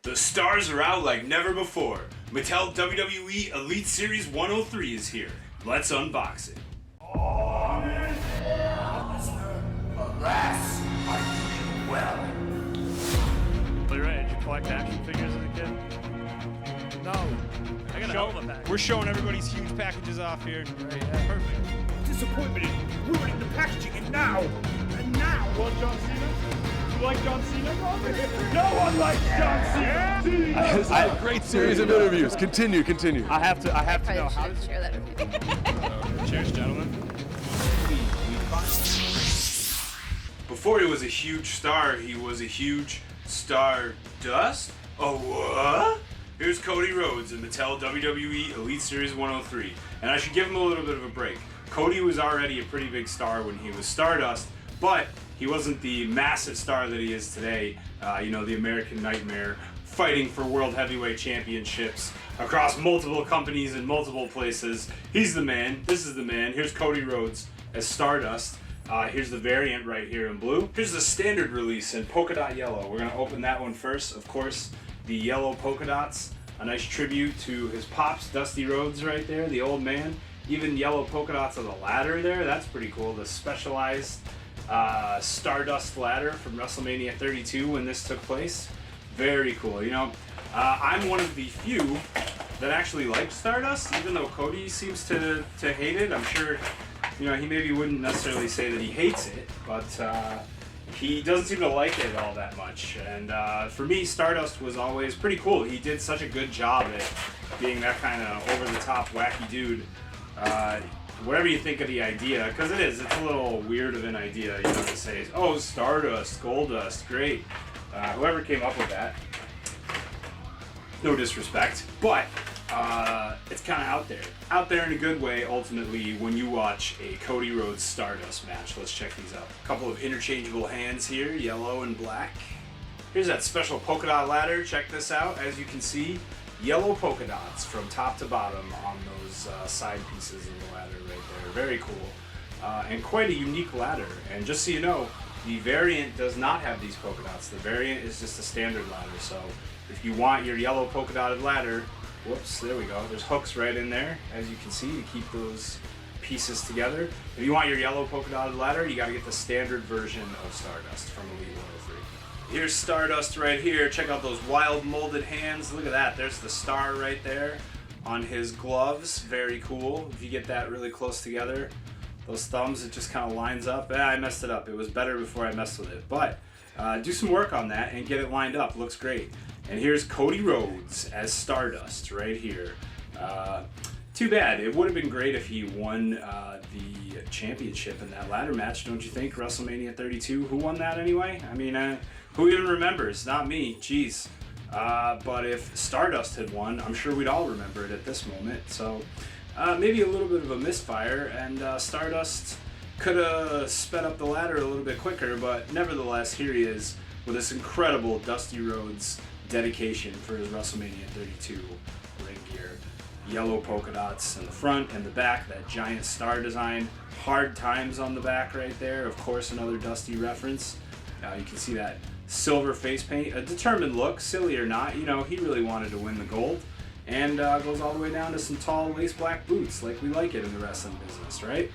The stars are out like never before. Mattel WWE Elite Series 103 is here. Let's unbox it. Alas, I do well. Are you ready? Did you collect action figures as a kid? No. I got a hell of a pack. We're showing everybody's huge packages off here. Perfect. Disappointment in ruining the packaging, and now. You want John Cena? You like John Cena, Robert? No one likes John Cena! Great series of interviews. Continue. I have to know how Probably to share that with me. Cheers, gentlemen. Before he was a huge star, he was a huge Stardust? Oh, what? Here's Cody Rhodes in Mattel WWE Elite Series 103. And I should give him a little bit of a break. Cody was already a pretty big star when he was Stardust, but he wasn't the massive star that he is today. The American Nightmare, fighting for World Heavyweight Championships across multiple companies in multiple places. He's the man. This is the man. Here's Cody Rhodes as Stardust. Here's the variant right here in blue. Here's the standard release in polka dot yellow. We're gonna open that one first. Of course, the yellow polka dots. A nice tribute to his pops, Dusty Rhodes right there, the old man. Even yellow polka dots on the ladder there. That's pretty cool. The specialized Stardust ladder from WrestleMania 32 when this took place. Very cool. I'm one of the few that actually liked Stardust, even though Cody seems to hate it. I'm sure, he maybe wouldn't necessarily say that he hates it, but he doesn't seem to like it all that much. And for me, Stardust was always pretty cool. He did such a good job at being that kind of over-the-top, wacky dude. Whatever you think of the idea, because it's a little weird of an idea, to say, oh, Stardust, Goldust, great. Whoever came up with that, no disrespect, but it's kind of out there in a good way. Ultimately, when you watch a Cody Rhodes Stardust match. Let's check these out. A couple of interchangeable hands here, yellow and black. Here's that special polka dot ladder. Check this out. As you can see, yellow polka dots from top to bottom on those side pieces of the ladder right there. Very cool, and quite a unique ladder. And just so you know, the variant does not have these polka dots. The variant is just a standard ladder. So if you want your yellow polka dotted ladder, whoops, there we go. There's hooks right in there, as you can see, to keep those pieces together. If you want your yellow polka dotted ladder, you got to get the standard version of Stardust from Elite 103. Here's Stardust right here. Check out those wild molded hands. Look at that. There's the star right there on his gloves. Very cool. If you get that really close together, those thumbs, it just kind of lines up. I messed it up. It was better before I messed with it. But do some work on that and get it lined up. Looks great. And here's Cody Rhodes as Stardust right here. Too bad. It would have been great if he won the championship in that ladder match, don't you think? WrestleMania 32. Who won that anyway? I mean, who even remembers? Not me. Jeez. But if Stardust had won, I'm sure we'd all remember it at this moment. So maybe a little bit of a misfire, and Stardust could have sped up the ladder a little bit quicker, but nevertheless, here he is with this incredible Dusty Rhodes dedication for his WrestleMania 32 ring gear. Yellow polka dots in the front and the back, that giant star design, hard times on the back right there, of course another Dusty reference. You can see that silver face paint, a determined look, silly or not, he really wanted to win the gold, and goes all the way down to some tall lace black boots like we like it in the wrestling business, right?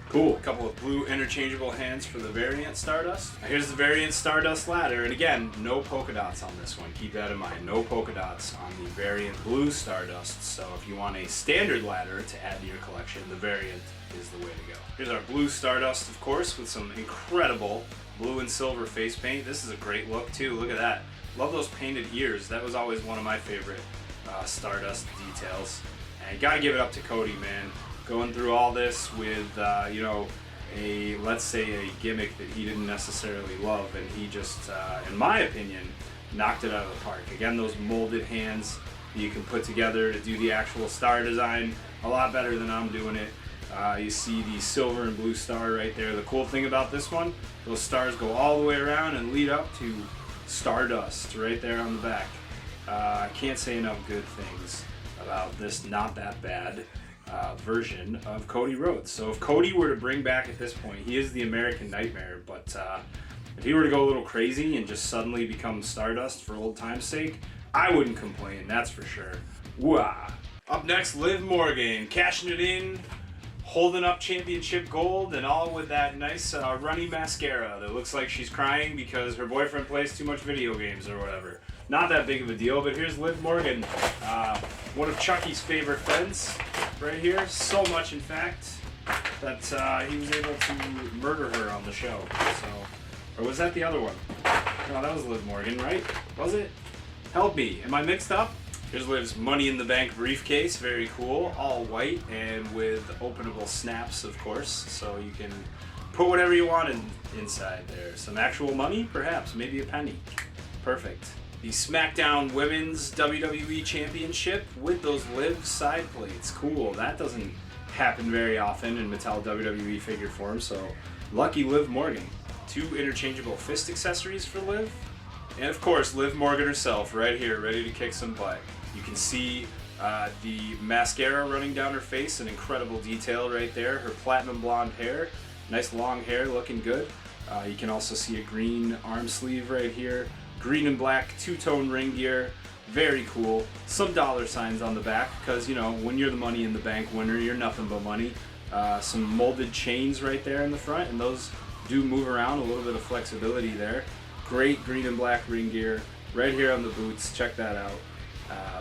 Cool. A couple of blue interchangeable hands for the variant Stardust. Here's the variant Stardust ladder, and again, no polka dots on this one. Keep that in mind. No polka dots on the variant blue Stardust. So if you want a standard ladder to add to your collection, the variant is the way to go. Here's our blue Stardust, of course, with some incredible blue and silver face paint. This is a great look too. Look at that. Love those painted ears. That was always one of my favorite Stardust details. And gotta give it up to Cody, man. Going through all this with, let's say a gimmick that he didn't necessarily love, and he just, in my opinion, knocked it out of the park. Again, those molded hands that you can put together to do the actual star design, a lot better than I'm doing it. You see the silver and blue star right there. The cool thing about this one, those stars go all the way around and lead up to Stardust right there on the back. I can't say enough good things about this not that bad version of Cody Rhodes. So if Cody were to bring back at this point, he is the American Nightmare, but if he were to go a little crazy and just suddenly become Stardust for old time's sake, I wouldn't complain, that's for sure. Wah. Up next, Liv Morgan, cashing it in, holding up championship gold, and all with that nice runny mascara that looks like she's crying because her boyfriend plays too much video games or whatever. Not that big of a deal, but here's Liv Morgan, one of Chucky's favorite friends right here. So much, in fact, that he was able to murder her on the show. So, or was that the other one? No, that was Liv Morgan, right? Was it? Help me. Am I mixed up? Here's Liv's Money in the Bank briefcase. Very cool. All white and with openable snaps, of course. So you can put whatever you want inside there. Some actual money, perhaps. Maybe a penny. Perfect. The SmackDown Women's WWE Championship with those Liv side plates. Cool. That doesn't happen very often in Mattel WWE figure form. So lucky Liv Morgan. 2 interchangeable fist accessories for Liv. And of course, Liv Morgan herself right here, ready to kick some butt. You can see the mascara running down her face, an incredible detail right there. Her platinum blonde hair, nice long hair, looking good. You can also see a green arm sleeve right here. Green and black two-tone ring gear, very cool. Some dollar signs on the back, because you know, when you're the Money in the Bank winner, you're nothing but money. Some molded chains right there in the front, and those do move around, a little bit of flexibility there. Great green and black ring gear right here on the boots. Check that out.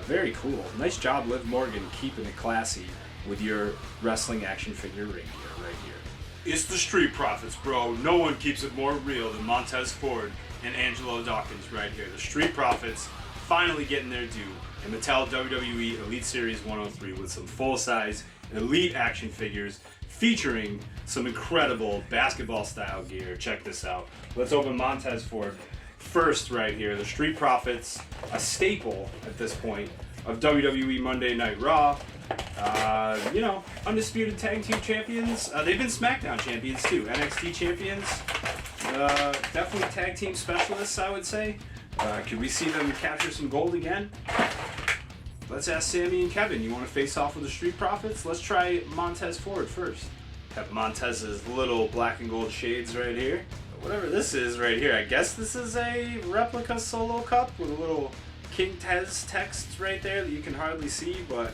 Very cool. Nice job, Liv Morgan, keeping it classy with your wrestling action figure ring gear right here. It's the Street Profits, bro. No one keeps it more real than Montez Ford and Angelo Dawkins right here. The Street Profits finally getting their due in Mattel WWE Elite Series 103 with some full-size Elite action figures featuring some incredible basketball-style gear. Check this out. Let's open Montez Ford first right here. The Street Profits, a staple at this point of WWE Monday Night Raw. You know, undisputed tag team champions. They've been SmackDown champions too. NXT champions. Definitely tag team specialists, I would say. Could we see them capture some gold again? Let's ask Sammy and Kevin. You want to face off with the Street Profits? Let's try Montez Ford first. Have Montez's little black and gold shades right here. Whatever this is right here, I guess this is a replica solo cup with a little King Tez text right there that you can hardly see, but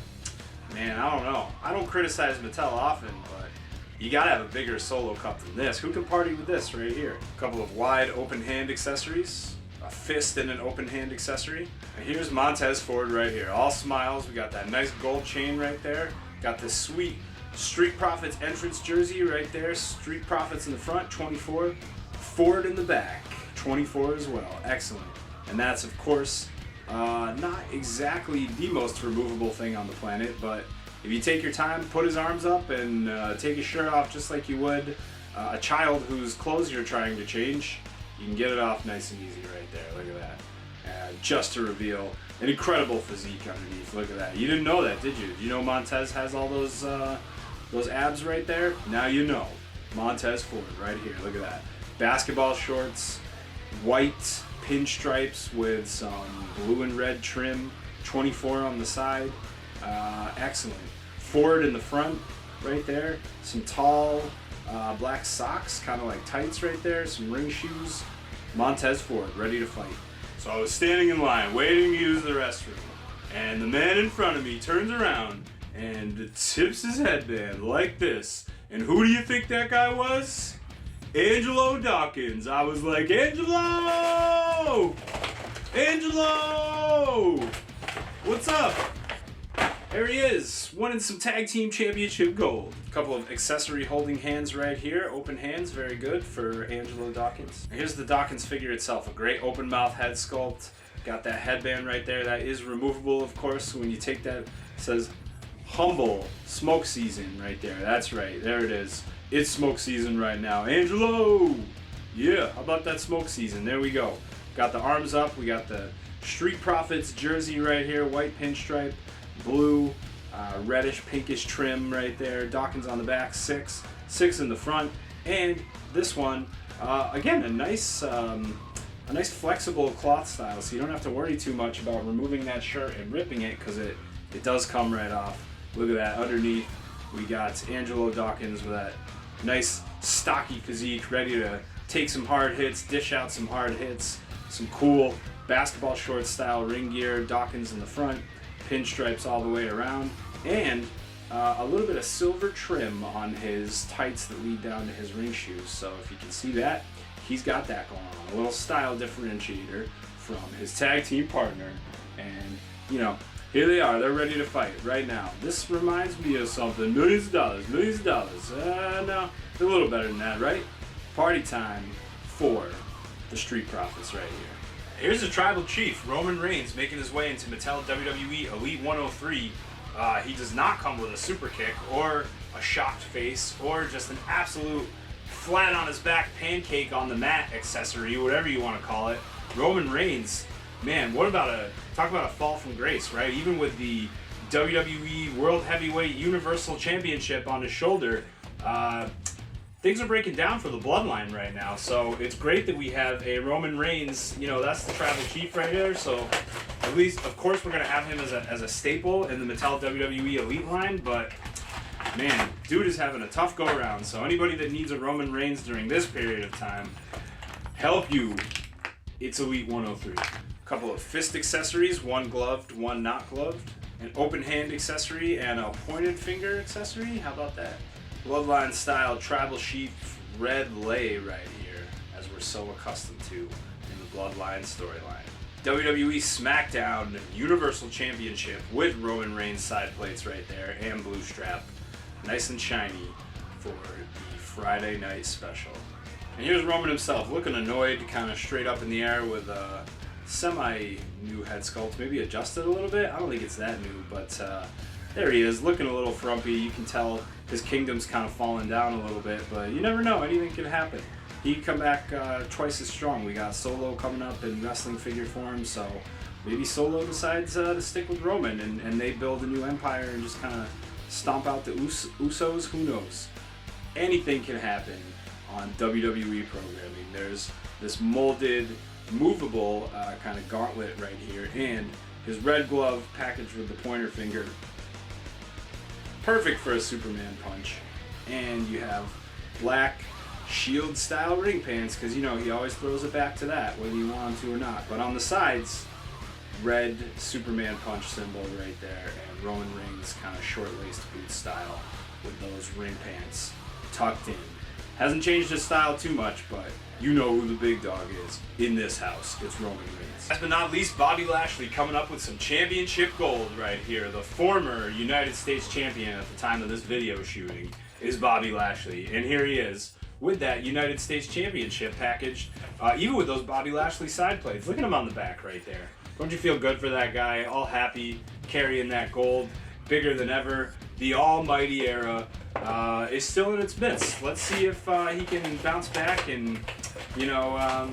man, I don't know. I don't criticize Mattel often, but you gotta have a bigger solo cup than this. Who can party with this right here? A couple of wide open hand accessories, a fist and an open hand accessory. And here's Montez Ford right here, all smiles. We got that nice gold chain right there. Got this sweet Street Profits entrance jersey right there. Street Profits in the front, 24. Ford in the back, 24 as well. Excellent. And that's, of course, not exactly the most removable thing on the planet, but if you take your time, put his arms up and take his shirt off just like you would a child whose clothes you're trying to change, you can get it off nice and easy right there. Look at that. Just to reveal an incredible physique underneath. Look at that. You didn't know that, did you? Did you know Montez has all those abs right there? Now you know. Montez Ford right here. Look at that. Basketball shorts, white pinstripes with some blue and red trim, 24 on the side. Excellent. Ford in the front right there. Some tall black socks, kind of like tights right there. Some ring shoes. Montez Ford ready to fight. So I was standing in line waiting to use the restroom, and the man in front of me turns around and tips his headband like this. And who do you think that guy was? Angelo Dawkins. I was like, Angelo! Angelo! What's up? There he is, winning some tag team championship gold. A couple of accessory holding hands right here. Open hands, very good for Angelo Dawkins. And here's the Dawkins figure itself. A great open mouth head sculpt. Got that headband right there. That is removable, of course. So when you take that, it says Humble Smoke Season right there. That's right, there it is. It's smoke season right now. Angelo! Yeah, how about that smoke season? There we go. Got the arms up. We got the Street Profits jersey right here. White pinstripe, blue, reddish, pinkish trim right there. Dawkins on the back, 6 in the front. And this one, again, a nice flexible cloth style, so you don't have to worry too much about removing that shirt and ripping it, because it does come right off. Look at that. Underneath, we got Angelo Dawkins with that nice stocky physique, ready to take some hard hits, dish out some hard hits, some cool basketball short style ring gear, Dawkins in the front, pinstripes all the way around, and a little bit of silver trim on his tights that lead down to his ring shoes. So if you can see that, he's got that going on. A little style differentiator from his tag team partner. And, you know, here they are. They're ready to fight right now. This reminds me of something. Millions of dollars, millions of dollars. No, a little better than that, right? Party time for the Street Profits right here. Here's the Tribal Chief, Roman Reigns, making his way into Mattel WWE Elite 103. He does not come with a super kick or a shocked face or just an absolute flat on his back pancake on the mat accessory, whatever you want to call it. Roman Reigns, man, talk about a fall from grace, right? Even with the WWE World Heavyweight Universal Championship on his shoulder, things are breaking down for the bloodline right now. So it's great that we have a Roman Reigns, you know, that's the Tribal Chief right there. So at least, of course, we're going to have him as a staple in the Mattel WWE Elite line, but man, dude is having a tough go-around. So anybody that needs a Roman Reigns during this period of time, help you, it's Elite 103. A couple of fist accessories, one gloved, one not gloved, an open hand accessory, and a pointed finger accessory. How about that? Bloodline style Tribal Chief red lay right here, as we're so accustomed to in the Bloodline storyline. WWE SmackDown Universal Championship with Roman Reigns side plates right there and blue strap. Nice and shiny for the Friday night special. And here's Roman himself, looking annoyed, kind of straight up in the air with a semi-new head sculpt, maybe adjusted a little bit. I don't think it's that new, but there he is, looking a little frumpy. You can tell his kingdom's kind of fallen down a little bit, but you never know, anything can happen. He can come back twice as strong. We got Solo coming up in wrestling figure form, so maybe Solo decides to stick with Roman and they build a new empire and just kind of stomp out the Usos, who knows. Anything can happen on WWE programming. There's this molded, movable kind of gauntlet right here, and his red glove packaged with the pointer finger. Perfect for a Superman punch. And you have black Shield style ring pants, because you know he always throws it back to that whether you want him to or not. But on the sides, red Superman punch symbol right there, and Roman Reigns kind of short-laced boot style with those ring pants tucked in. Hasn't changed his style too much, but you know who the big dog is in this house. It's Roman Reigns. Last but not least, Bobby Lashley coming up with some championship gold right here. The former United States champion at the time of this video shooting is Bobby Lashley, and here he is with that United States Championship package, even with those Bobby Lashley side plates. Look at him on the back right there. Don't you feel good for that guy? All happy, carrying that gold, bigger than ever. The almighty era is still in its midst. Let's see if he can bounce back and, you know,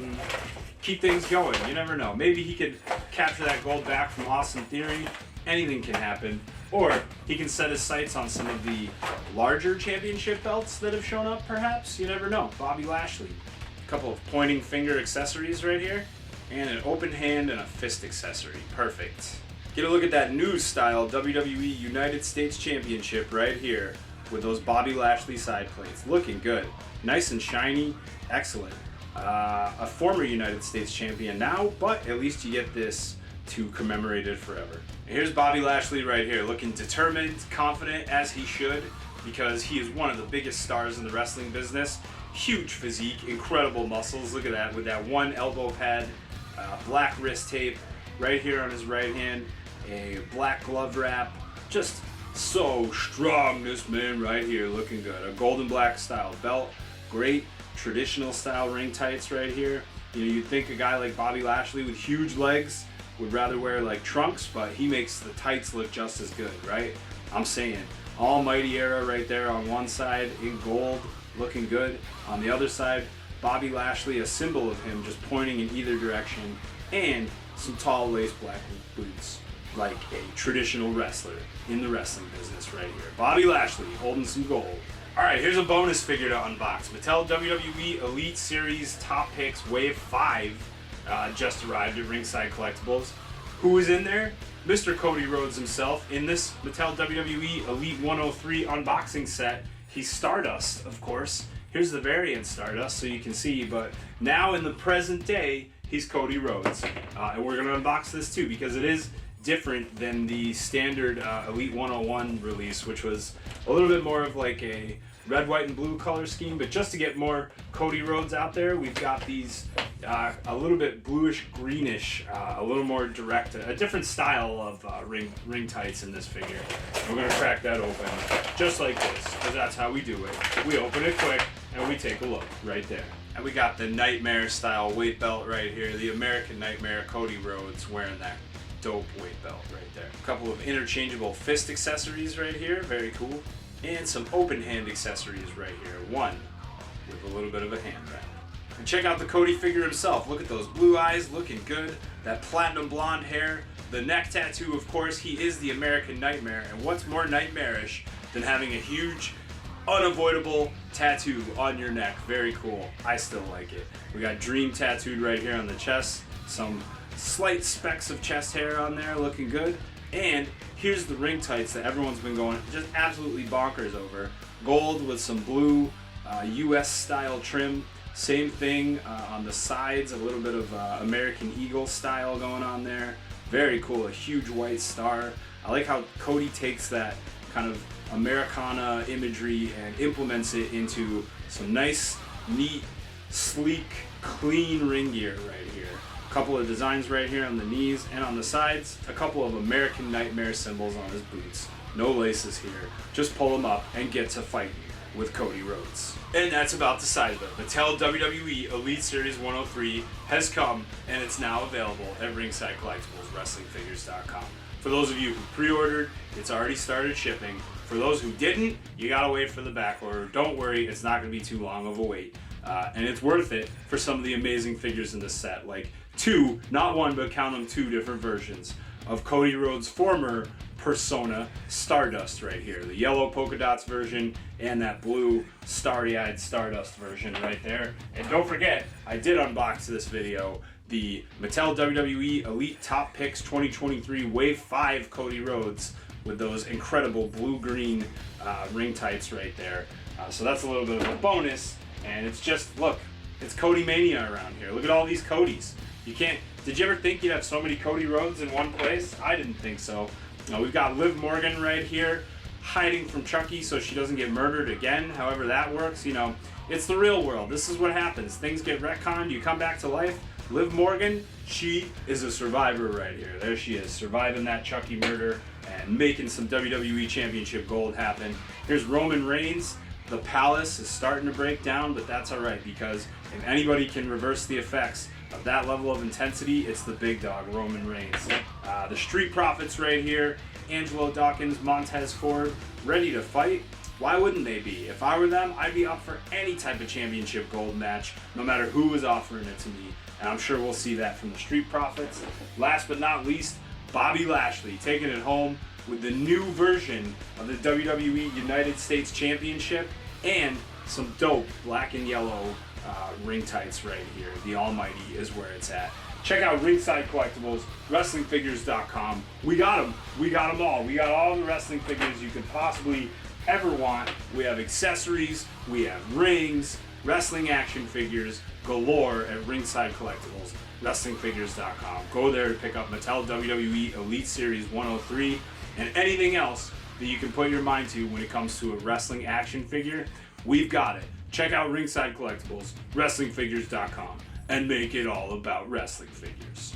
keep things going. You never know. Maybe he could capture that gold back from Austin Theory. Anything can happen. Or he can set his sights on some of the larger championship belts that have shown up, perhaps. You never know. Bobby Lashley. A couple of pointing finger accessories right here. And an open hand and a fist accessory. Perfect. Get a look at that new style WWE United States Championship right here with those Bobby Lashley side plates. Looking good. Nice and shiny. Excellent. A former United States champion now, but at least you get this to commemorate it forever. And here's Bobby Lashley right here, looking determined, confident, as he should, because he is one of the biggest stars in the wrestling business. Huge physique, incredible muscles. Look at that, with that one elbow pad, black wrist tape right here on his right hand, a black glove wrap. Just so strong, this man right here, looking good. A golden black style belt, great traditional style ring tights right here. You know, you'd think a guy like Bobby Lashley with huge legs would rather wear like trunks, but he makes the tights look just as good, right? I'm saying, almighty era right there on one side in gold, looking good. On the other side, Bobby Lashley, a symbol of him just pointing in either direction, and some tall lace black boots, like a traditional wrestler in the wrestling business right here. Bobby Lashley holding some gold. Alright, here's a bonus figure to unbox. Mattel WWE Elite Series Top Picks Wave 5 just arrived at Ringside Collectibles. Who is in there? Mr. Cody Rhodes himself in this Mattel WWE Elite 103 unboxing set. He's Stardust, of course. Here's the variant Stardust so you can see, but now in the present day, he's Cody Rhodes. And we're going to unbox this too because it is different than the standard Elite 101 release, which was a little bit more of like a red, white, and blue color scheme. But just to get more Cody Rhodes out there, we've got these a little bit bluish greenish, a little more direct, a different style of ring tights in this figure. We're going to crack that open just like this because that's how we do it. We open it quick and we take a look right there. And we got the Nightmare style weight belt right here, the American Nightmare Cody Rhodes wearing that dope weight belt right there. A couple of interchangeable fist accessories right here, very cool. And some open hand accessories right here, one with a little bit of a hand wrap. And check out the Cody figure himself. Look at those blue eyes, looking good. That platinum blonde hair, the neck tattoo, of course, he is the American Nightmare. And what's more nightmarish than having a huge, unavoidable tattoo on your neck? Very cool. I still like it. We got Dream tattooed right here on the chest. Some slight specks of chest hair on there, looking good. And here's the ring tights that everyone's been going just absolutely bonkers over. Gold with some blue US style trim. Same thing on the sides, a little bit of American Eagle style going on there. Very cool, a huge white star. I like how Cody takes that kind of Americana imagery and implements it into some nice, neat, sleek, clean ring gear right here. A couple of designs right here on the knees and on the sides. A couple of American Nightmare symbols on his boots. No laces here. Just pull them up and get to fighting with Cody Rhodes. And that's about the size of it. Mattel WWE Elite Series 103 has come and it's now available at Ringside Collectibles, WrestlingFigures.com. For those of you who pre-ordered, it's already started shipping. For those who didn't, you gotta wait for the back order. Don't worry, it's not gonna be too long of a wait. And it's worth it for some of the amazing figures in this set. Like two, not one, but count them, two different versions of Cody Rhodes' former persona, Stardust right here. The yellow polka dots version and that blue starry-eyed Stardust version right there. And don't forget, I did unbox this video, the Mattel WWE Elite Top Picks 2023 Wave 5 Cody Rhodes with those incredible blue-green ring tights right there. So that's a little bit of a bonus. And it's just, look, it's Cody Mania around here. Look at all these Codys. You can't, did you ever think you'd have so many Cody Rhodes in one place? I didn't think so. We've got Liv Morgan right here, hiding from Chucky so she doesn't get murdered again, however that works. You know, it's the real world. This is what happens. Things get retconned, you come back to life. Liv Morgan, she is a survivor right here. There she is, surviving that Chucky murder and making some WWE Championship gold happen. Here's Roman Reigns. The palace is starting to break down, but that's all right because if anybody can reverse the effects of that level of intensity, it's the big dog, Roman Reigns. The Street Profits right here, Angelo Dawkins, Montez Ford, ready to fight. Why wouldn't they be? If I were them, I'd be up for any type of championship gold match, no matter who was offering it to me. And I'm sure we'll see that from the Street Profits. Last but not least, Bobby Lashley taking it home with the new version of the WWE United States Championship and some dope black and yellow ring tights right here. The Almighty is where it's at. Check out Ringside Collectibles, WrestlingFigures.com. We got them. We got them all. We got all the wrestling figures you could possibly ever want. We have accessories. We have rings, wrestling action figures galore at Ringside Collectibles, WrestlingFigures.com. Go there to pick up Mattel WWE Elite Series 103 and anything else that you can put your mind to when it comes to a wrestling action figure. We've got it. Check out Ringside Collectibles, WrestlingFigures.com, and make it all about wrestling figures.